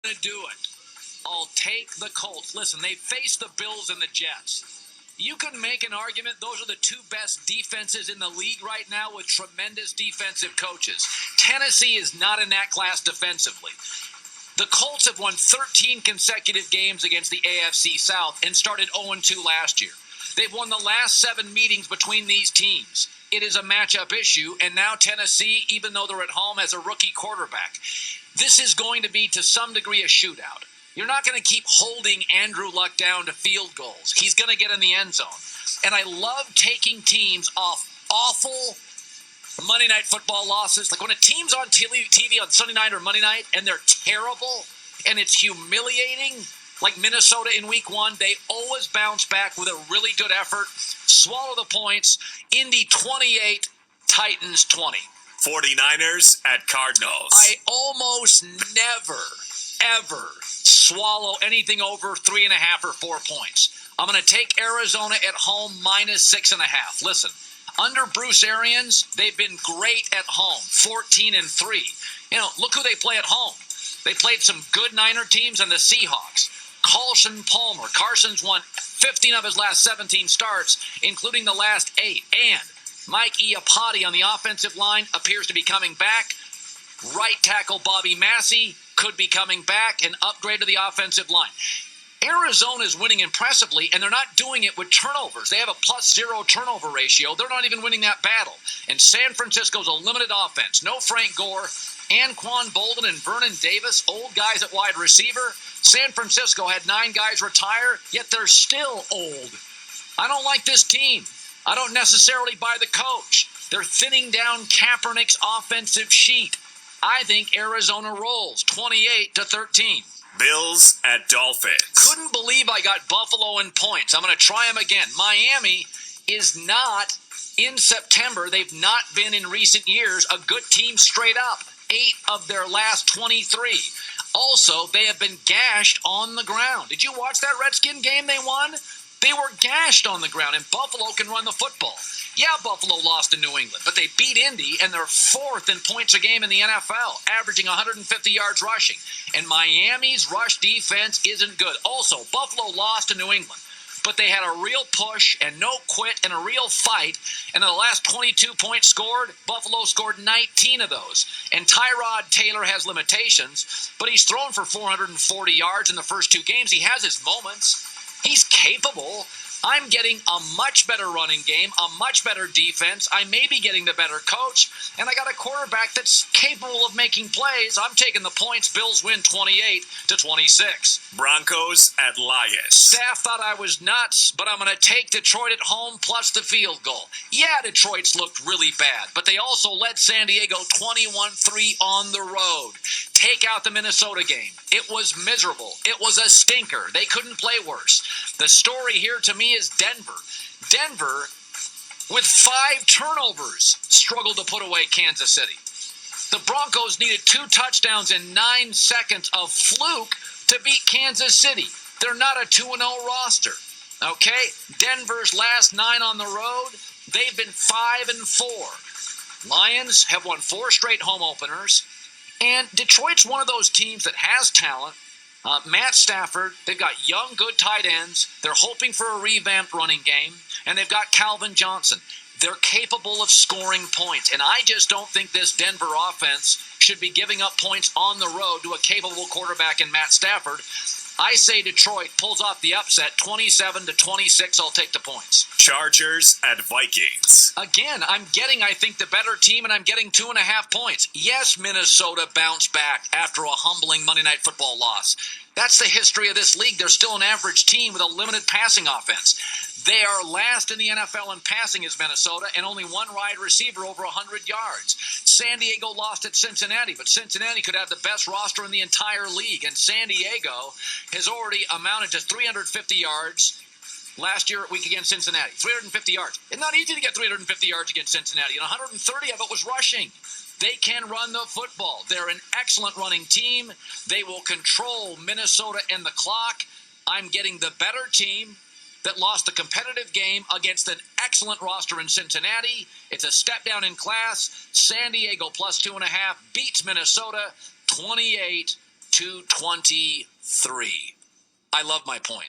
to do it. I'll take the Colts. Listen, they face the Bills and the Jets. You can make an argument those are the two best defenses in the league right now with tremendous defensive coaches. Tennessee is not in that class defensively. The Colts have won 13 consecutive games against the AFC South and started 0-2 last year. They've won the last 7 meetings between these teams. It is a matchup issue, and now Tennessee, even though they're at home, has a rookie quarterback. This is going to be, to some degree, a shootout. You're not going to keep holding Andrew Luck down to field goals. He's going to get in the end zone. And I love taking teams off awful Monday Night Football losses. Like when a team's on TV on Sunday night or Monday night and they're terrible and it's humiliating, like Minnesota in week 1, they always bounce back with a really good effort, swallow the points. Indy 28, Titans 20. 49ers at Cardinals. I almost never, ever swallow anything over 3.5 or 4 points. I'm going to take Arizona at home minus 6.5. Listen, under Bruce Arians, they've been great at home, 14-3. Look who they play at home. They played some good Niner teams and the Seahawks. Carson Palmer. Carson's won 15 of his last 17 starts, including the last 8. And Mike Iapati on the offensive line appears to be coming back. Right tackle Bobby Massey could be coming back, an upgrade to the offensive line. Arizona is winning impressively, and they're not doing it with turnovers. They have a +0 turnover ratio. They're not even winning that battle. And San Francisco's a limited offense. No Frank Gore, Anquan Bolden, and Vernon Davis, old guys at wide receiver. San Francisco had 9 guys retire, yet they're still old. I don't like this team. I don't necessarily buy the coach. They're thinning down Kaepernick's offensive sheet. I think Arizona rolls 28-13. Bills at Dolphins. Couldn't believe I got Buffalo in points. I'm going to try them again. Miami is not in September. They've not been in recent years a good team straight up. 8 of their last 23. Also, they have been gashed on the ground. Did you watch that Redskin game they won? They were gashed on the ground, and Buffalo can run the football. Yeah, Buffalo lost to New England, but they beat Indy, and they're 4th in points a game in the NFL, averaging 150 yards rushing. And Miami's rush defense isn't good. Also, Buffalo lost to New England, but they had a real push and no quit and a real fight. And in the last 22 points scored, Buffalo scored 19 of those. And Tyrod Taylor has limitations, but he's thrown for 440 yards in the first 2 games. He has his moments. He's capable. I'm getting a much better running game, a much better defense. I may be getting the better coach, and I got a quarterback that's capable of making plays. I'm taking the points. Bills win 28-26. Broncos at Lions. Staff thought I was nuts, but I'm going to take Detroit at home plus the field goal. Yeah, Detroit's looked really bad, but they also led San Diego 21-3 on the road. Take out the Minnesota game. It was miserable. It was a stinker. They couldn't play worse. The story here to me is Denver. Denver, with 5 turnovers, struggled to put away Kansas City. The Broncos needed 2 touchdowns in 9 seconds of fluke to beat Kansas City. They're not a 2-0 roster. Okay? Denver's last 9 on the road, they've been 5-4. Lions have won 4 straight home openers. And Detroit's one of those teams that has talent. Matt Stafford, they've got young, good tight ends. They're hoping for a revamped running game. And they've got Calvin Johnson. They're capable of scoring points. And I just don't think this Denver offense should be giving up points on the road to a capable quarterback in Matt Stafford. I say Detroit pulls off the upset, 27-26. I'll take the points. Chargers at Vikings. Again, I'm getting, I think, the better team, and I'm getting 2.5 points. Yes, Minnesota bounced back after a humbling Monday Night Football loss. That's the history of this league. They're still an average team with a limited passing offense. They are last in the NFL in passing as Minnesota, and only 1 wide receiver over 100 yards. San Diego lost at Cincinnati, but Cincinnati could have the best roster in the entire league, and San Diego has already amounted to 350 yards last week against Cincinnati. 350 yards. It's not easy to get 350 yards against Cincinnati, and 130 of it was rushing. They can run the football. They're an excellent running team. They will control Minnesota and the clock. I'm getting the better team that lost a competitive game against an excellent roster in Cincinnati. It's a step down in class. San Diego plus 2.5 beats Minnesota 28-17. 223. I love my points.